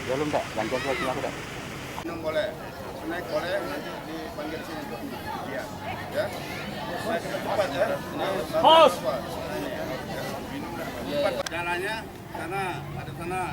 Belum tak, gantian saya sini aku tak. Minum boleh, snack boleh, nanti dipanggil sini untuk dia. Ya. Snack cepat ya. Pos. Cepat jalannya sana, ada sana.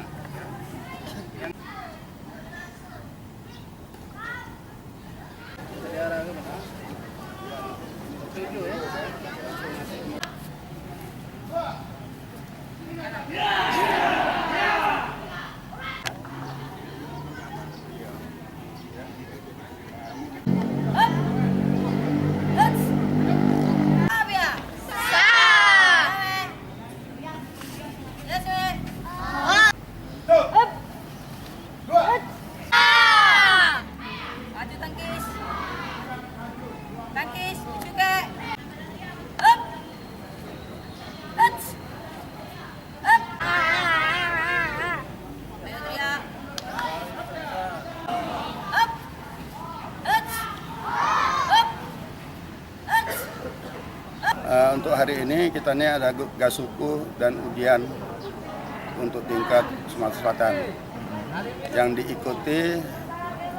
Tangkis juga. Up. Up. Up. Ayo teriak. Up. Up. Up. Up. Untuk hari ini kita ini ada gasuku dan ujian untuk tingkat Sumatera Selatan. Yang diikuti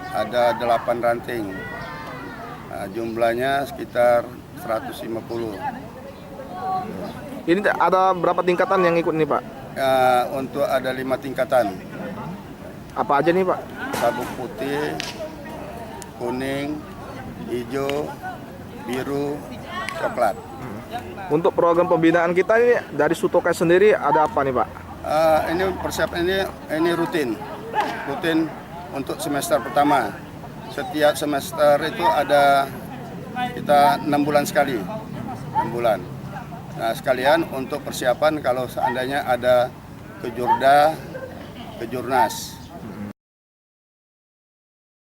ada 8 ranting. Jumlahnya sekitar 150. Ini ada berapa tingkatan yang ikut nih Pak? Untuk ada 5 tingkatan. Apa aja nih Pak? Sabuk putih, kuning, hijau, biru, coklat. Untuk program pembinaan kita ini dari Sutokai sendiri ada apa nih Pak? Ini persiapan ini rutin untuk semester pertama. Setiap semester itu ada kita 6 bulan sekali, 6 bulan. Nah sekalian untuk persiapan kalau seandainya ada kejurda, kejurnas.